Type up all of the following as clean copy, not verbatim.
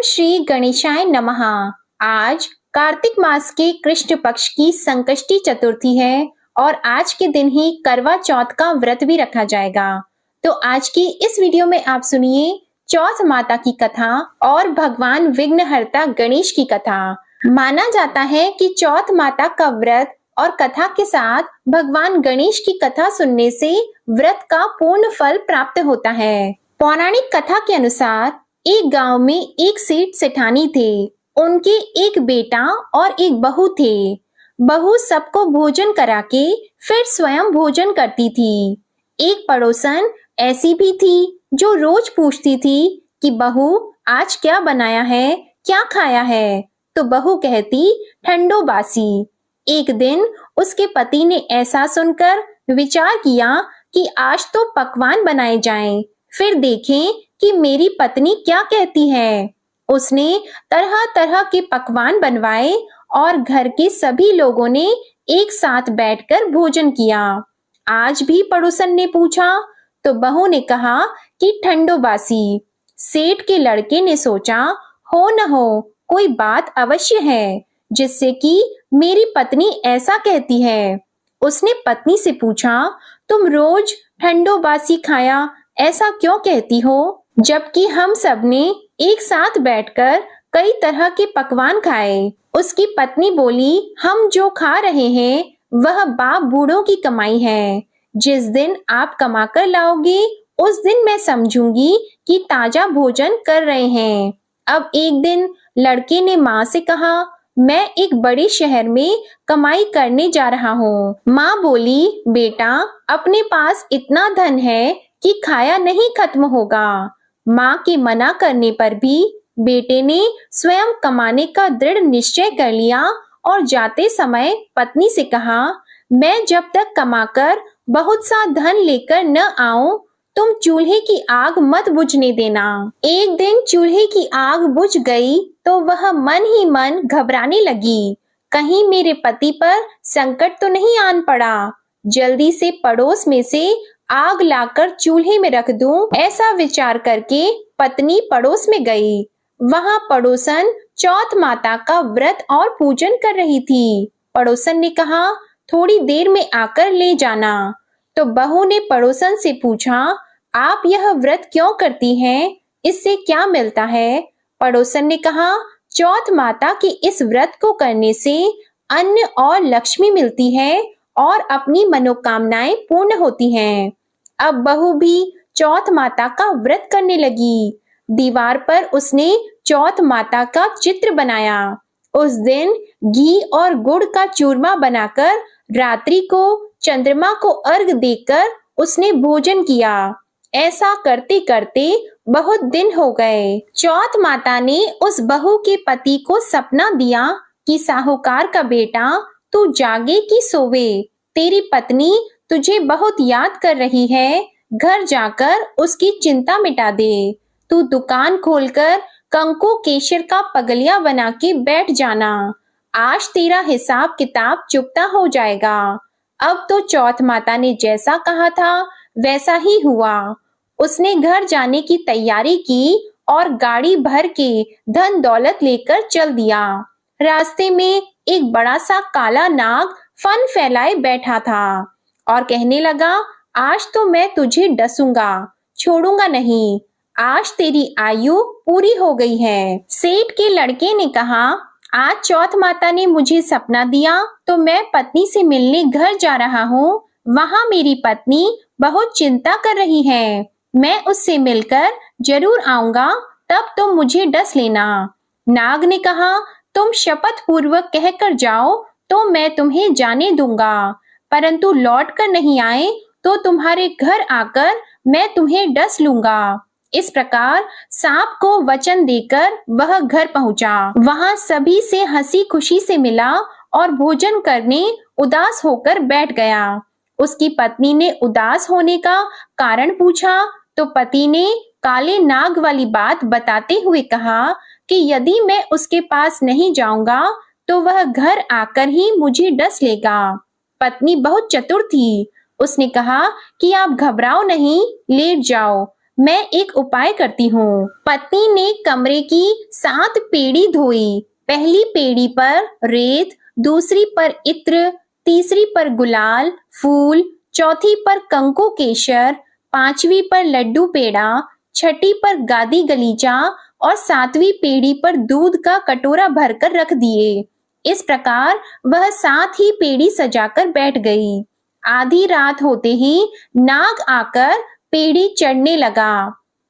श्री गणेशाय नमः। आज कार्तिक मास के कृष्ण पक्ष की संकष्टी चतुर्थी है और आज के दिन ही करवा चौथ का व्रत भी रखा जाएगा। तो आज की इस वीडियो में आप सुनिए चौथ माता की कथा और भगवान विघ्नहर्ता गणेश की कथा। माना जाता है कि चौथ माता का व्रत और कथा के साथ भगवान गणेश की कथा सुनने से व्रत का पूर्ण फल प्राप्त होता है। पौराणिक कथा के अनुसार एक गांव में एक सेठ सेठानी थे। उनके एक बेटा और एक बहू थे। बहू सबको भोजन करा के फिर स्वयं भोजन करती थी। एक पड़ोसन ऐसी भी थी जो रोज पूछती थी कि बहू आज क्या बनाया है, क्या खाया है। तो बहू कहती ठंडो बासी। एक दिन उसके पति ने ऐसा सुनकर विचार किया कि आज तो पकवान बनाए जाएं, फिर देखें कि मेरी पत्नी क्या कहती है। उसने तरह तरह के पकवान बनवाए और घर के सभी लोगों ने एक साथ बैठकर भोजन किया। आज भी पड़ोसन ने पूछा तो बहू ने कहा कि ठंडो बासी। सेठ के लड़के ने सोचा हो न हो कोई बात अवश्य है जिससे कि मेरी पत्नी ऐसा कहती है। उसने पत्नी से पूछा तुम रोज ठंडो बासी खाया ऐसा क्यों कहती हो, जबकि हम सबने एक साथ बैठकर कई तरह के पकवान खाए। उसकी पत्नी बोली हम जो खा रहे हैं वह बाप बूढ़ों की कमाई है। जिस दिन आप कमा कर लाओगे उस दिन मैं समझूंगी कि ताजा भोजन कर रहे हैं। अब एक दिन लड़के ने माँ से कहा मैं एक बड़े शहर में कमाई करने जा रहा हूँ। माँ बोली बेटा अपने पास इतना धन है कि खाया नहीं खत्म होगा। माँ के मना करने पर भी बेटे ने स्वयं कमाने का दृढ़ निश्चय कर लिया और जाते समय पत्नी से कहा मैं जब तक कमाकर बहुत सा धन लेकर न आऊं तुम चूल्हे की आग मत बुझने देना। एक दिन चूल्हे की आग बुझ गई तो वह मन ही मन घबराने लगी, कहीं मेरे पति पर संकट तो नहीं आन पड़ा। जल्दी से पड़ोस में से आग लाकर चूल्हे में रख दूं, ऐसा विचार करके पत्नी पड़ोस में गई। वहां पड़ोसन चौथ माता का व्रत और पूजन कर रही थी। पड़ोसन ने कहा थोड़ी देर में आकर ले जाना। तो बहू ने पड़ोसन से पूछा आप यह व्रत क्यों करती हैं, इससे क्या मिलता है। पड़ोसन ने कहा चौथ माता के इस व्रत को करने से अन्न और लक्ष्मी मिलती है और अपनी मनोकामनाएं पूर्ण होती हैं। अब बहू भी चौथ माता का व्रत करने लगी। दीवार पर उसने चौथ माता का चित्र बनाया। उस दिन घी और गुड़ का चूरमा बनाकर रात्रि को चंद्रमा को अर्घ देकर उसने भोजन किया। ऐसा करते करते बहुत दिन हो गए। चौथ माता ने उस बहू के पति को सपना दिया कि साहूकार का बेटा तू जागे कि सोवे, तेरी पत्नी तुझे बहुत याद कर रही है, घर जाकर उसकी चिंता मिटा दे। तू दुकान खोलकर कंकु केशर का पगलिया बना के बैठ जाना, आज तेरा हिसाब किताब चुकता हो जाएगा। अब तो चौथ माता ने जैसा कहा था वैसा ही हुआ। उसने घर जाने की तैयारी की और गाड़ी भर के धन दौलत लेकर चल दिया। रास्ते में एक बड़ा सा काला नाग फन फैलाए बैठा था और कहने लगा आज तो मैं तुझे डसूंगा, छोड़ूंगा नहीं, आज तेरी आयु पूरी हो गई है। सेठ के लड़के ने कहा आज चौथ माता ने मुझे सपना दिया तो मैं पत्नी से मिलने घर जा रहा हूँ। वहाँ मेरी पत्नी बहुत चिंता कर रही है, मैं उससे मिलकर जरूर आऊंगा, तब तुम मुझे डस लेना। नाग ने कहा तुम शपथ पूर्वक कहकर जाओ तो मैं तुम्हें जाने दूंगा, परंतु लौट कर नहीं आए तो तुम्हारे घर आकर मैं तुम्हें डस लूंगा। इस प्रकार सांप को वचन देकर वह घर पहुंचा। वहां सभी से हंसी खुशी से मिला और भोजन करने उदास होकर बैठ गया। उसकी पत्नी ने उदास होने का कारण पूछा तो पति ने काले नाग वाली बात बताते हुए कहा कि यदि मैं उसके पास नहीं जाऊंगा तो वह घर आकर ही मुझे डस लेगा। पत्नी बहुत चतुर थी। उसने कहा कि आप घबराओ नहीं, लेट जाओ, मैं एक उपाय करती हूँ। पत्नी ने कमरे की 7 पेड़ी धोई। पहली पेड़ी पर रेत, दूसरी पर इत्र, तीसरी पर गुलाल फूल, चौथी पर कंकु केशर, पांचवी पर लड्डू पेड़ा, छठी पर गादी गलीचा और 7वीं पेड़ी पर दूध का कटोरा भरकर रख दिए। इस प्रकार वह 7 ही पेड़ी सजाकर बैठ गई। आधी रात होते ही नाग आकर पेड़ी चढ़ने लगा।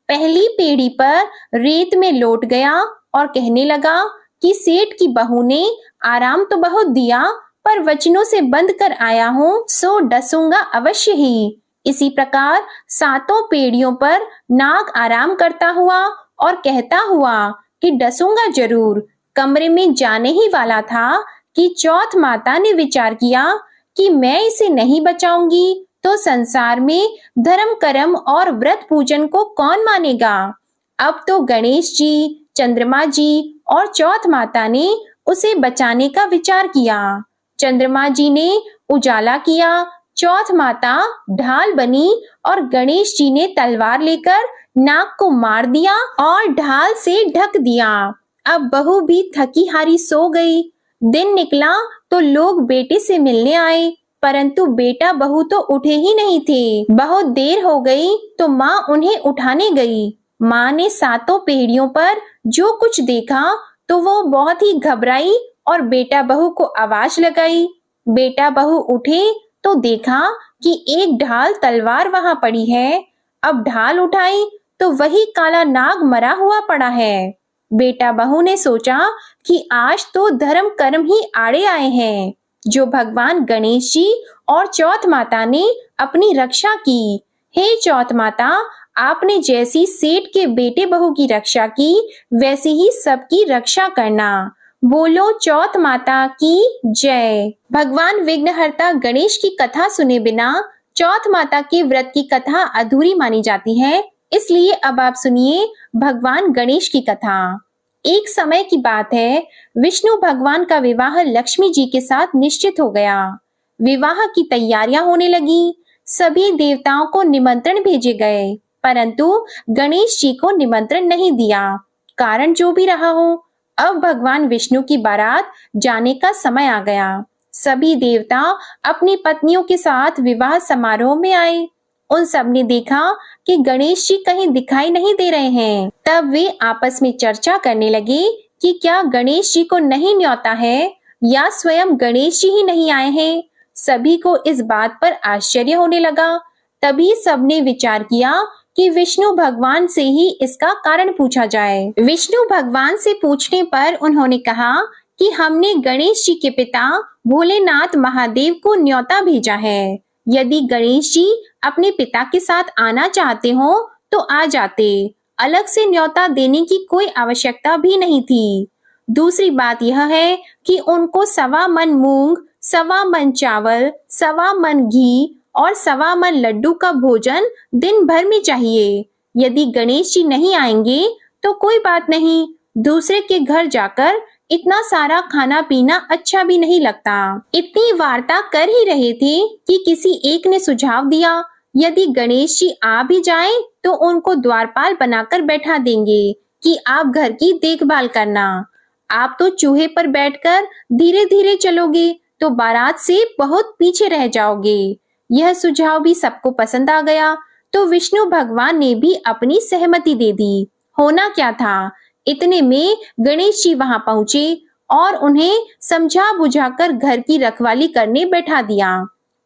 पहली पेड़ी पर रेत में लौट गया और कहने लगा कि सेठ की बहू ने आराम तो बहुत दिया, पर वचनों से बंध कर आया हूँ, सो डसूंगा अवश्य ही। इसी प्रकार 7 पेड़ियों पर नाग आराम करता हुआ और कहता हुआ कि डसूंगा जरूर, कमरे में जाने ही वाला था कि चौथ माता ने विचार किया कि मैं इसे नहीं बचाऊंगी तो संसार में धर्म कर्म और व्रत पूजन को कौन मानेगा। अब तो गणेश जी, चंद्रमा जी और चौथ माता ने उसे बचाने का विचार किया। चंद्रमा जी ने उजाला किया, चौथ माता ढाल बनी और गणेश जी ने तलवार लेकर नाग को मार दिया और ढाल से ढक दिया। अब बहू भी थकी हारी सो गई। दिन निकला तो लोग बेटे से मिलने आए, परंतु बेटा बहू तो उठे ही नहीं थे। बहुत देर हो गई तो माँ उन्हें उठाने गई। माँ ने 7 पेड़ियों पर जो कुछ देखा तो वो बहुत ही घबराई और बेटा बहू को आवाज लगाई। बेटा बहू उठे तो देखा कि एक ढाल तलवार वहां पड़ी है। अब ढाल उठाई तो वही काला नाग मरा हुआ पड़ा है। बेटा बहू ने सोचा कि आज तो धर्म कर्म ही आड़े आए हैं, जो भगवान गणेश जी और चौथ माता ने अपनी रक्षा की। हे चौथ माता, आपने जैसी सेठ के बेटे बहू की रक्षा की, वैसी ही सबकी रक्षा करना। बोलो चौथ माता की जय। भगवान विघ्नहर्ता गणेश की कथा सुने बिना चौथ माता के व्रत की कथा अधूरी मानी जाती है, इसलिए अब आप सुनिए भगवान गणेश की कथा। एक समय की बात है, विष्णु भगवान का विवाह लक्ष्मी जी के साथ निश्चित हो गया। विवाह की तैयारियां होने लगी। सभी देवताओं को निमंत्रण भेजे गए, परंतु गणेश जी को निमंत्रण नहीं दिया। कारण जो भी रहा हो, अब भगवान विष्णु की बारात जाने का समय आ गया। सभी देवता अपनी पत्नियों के साथ विवाह समारोह में आए। उन सब ने देखा कि गणेश जी कहीं दिखाई नहीं दे रहे हैं। तब वे आपस में चर्चा करने लगे कि क्या गणेश जी को नहीं न्योता है या स्वयं गणेश जी ही नहीं आए हैं। सभी को इस बात पर आश्चर्य होने लगा। तभी सबने विचार किया कि विष्णु भगवान से ही इसका कारण पूछा जाए। विष्णु भगवान से पूछने पर उन्होंने कहा कि हमने गणेश जी के पिता भोलेनाथ महादेव को न्योता भेजा है। यदि गणेश जी अपने पिता के साथ आना चाहते हो तो आ जाते, अलग से न्योता देने की कोई आवश्यकता भी नहीं थी। दूसरी बात यह है कि उनको 1.25 मन मूंग, 1.25 मन चावल, 1.25 मन घी और 1.25 मन लड्डू का भोजन दिन भर में चाहिए। यदि गणेश जी नहीं आएंगे तो कोई बात नहीं, दूसरे के घर जाकर इतना सारा खाना पीना अच्छा भी नहीं लगता। इतनी वार्ता कर ही रहे थे कि किसी एक ने सुझाव दिया, यदि गणेश जी आ भी जाएं तो उनको द्वारपाल बनाकर बैठा देंगे कि आप घर की देखभाल करना। आप तो चूहे पर बैठकर धीरे धीरे चलोगे तो बारात से बहुत पीछे रह जाओगे। यह सुझाव भी सबको पसंद आ गया तो विष्णु भगवान ने भी अपनी सहमति दे दी। होना क्या था, इतने में गणेश जी वहां पहुंचे और उन्हें समझा बुझाकर घर की रखवाली करने बैठा दिया।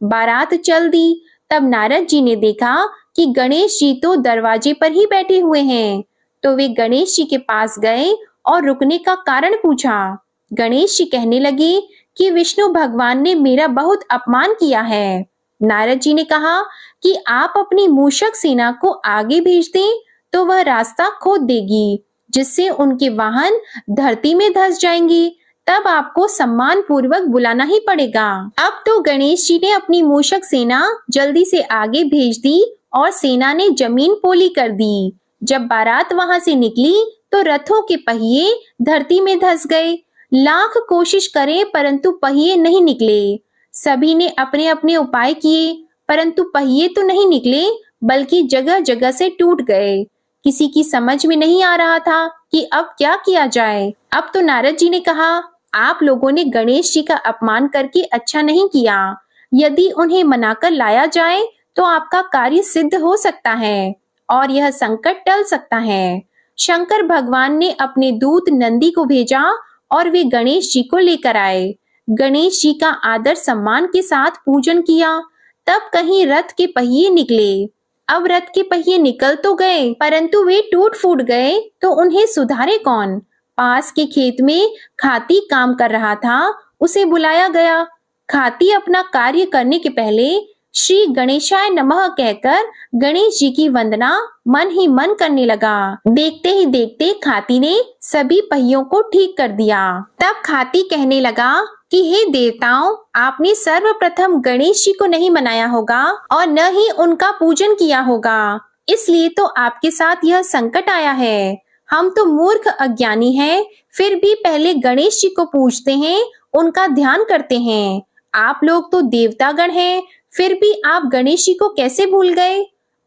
बारात चल दी। तब नारद जी ने देखा कि गणेश जी तो दरवाजे पर ही बैठे हुए हैं, तो वे गणेश जी के पास गए और रुकने का कारण पूछा। गणेश जी कहने लगे कि विष्णु भगवान ने मेरा बहुत अपमान किया है। नारद जी ने कहा कि आप अपनी मूषक सेना को आगे भेज दें तो वह रास्ता खोद देगी, जिससे उनके वाहन धरती में धंस जाएंगे। तब आपको सम्मान पूर्वक बुलाना ही पड़ेगा। अब तो गणेश जी ने अपनी मूषक सेना जल्दी से आगे भेज दी और सेना ने जमीन पोली कर दी। जब बारात वहां से निकली तो रथों के पहिए धरती में धंस गए। लाख कोशिश करें परंतु पहिए नहीं निकले। सभी ने अपने अपने उपाय किए परंतु पहिए तो नहीं निकले, बल्कि जगह जगह से टूट गए। किसी की समझ में नहीं आ रहा था कि अब क्या किया जाए। अब तो नारद जी ने कहा, आप लोगों ने गणेश जी का अपमान करके अच्छा नहीं किया। यदि उन्हें मनाकर लाया जाए तो आपका कार्य सिद्ध हो सकता है और यह संकट टल सकता है। शंकर भगवान ने अपने दूत नंदी को भेजा और वे गणेश जी को लेकर आए। गणेश जी का आदर सम्मान के साथ पूजन किया। तब कहीं रथ के पहिए निकले। अब रथ के पहिए निकल तो गए, परंतु वे टूट फूट गए तो उन्हें सुधारे कौन। पास के खेत में खाती काम कर रहा था, उसे बुलाया गया। खाती अपना कार्य करने के पहले श्री गणेशाय नमः कहकर गणेश जी की वंदना मन ही मन करने लगा। देखते ही देखते खाती ने सभी पहियों को ठीक कर दिया। तब खाती कहने लगा कि हे देवताओं, आपने सर्वप्रथम गणेश जी को नहीं मनाया होगा और न ही उनका पूजन किया होगा, इसलिए तो आपके साथ यह संकट आया है। हम तो मूर्ख अज्ञानी हैं, फिर भी पहले गणेश जी को पूजते हैं, उनका ध्यान करते हैं। आप लोग तो देवतागण हैं, फिर भी आप गणेश जी को कैसे भूल गए।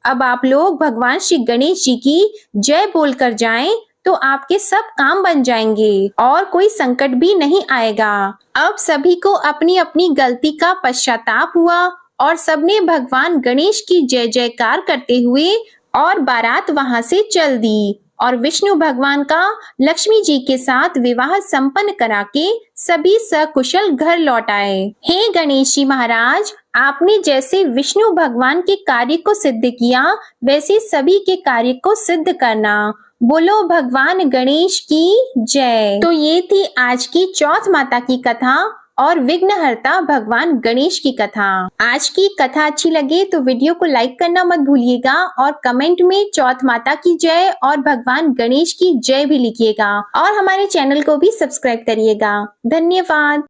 अब आप लोग भगवान श्री गणेश जी की जय बोलकर जाएं तो आपके सब काम बन जाएंगे और कोई संकट भी नहीं आएगा। अब सभी को अपनी अपनी गलती का पश्चाताप हुआ और सबने भगवान गणेश की जय जयकार करते हुए और बारात वहां से चल दी और विष्णु भगवान का लक्ष्मी जी के साथ विवाह संपन्न करा के सभी सकुशल घर लौट आए। हे गणेश जी महाराज, आपने जैसे विष्णु भगवान के कार्य को सिद्ध किया, वैसे सभी के कार्य को सिद्ध करना। बोलो भगवान गणेश की जय। तो ये थी आज की चौथ माता की कथा और विघ्नहर्ता भगवान गणेश की कथा। आज की कथा अच्छी लगे तो वीडियो को लाइक करना मत भूलिएगा और कमेंट में चौथ माता की जय और भगवान गणेश की जय भी लिखिएगा और हमारे चैनल को भी सब्सक्राइब करिएगा। धन्यवाद।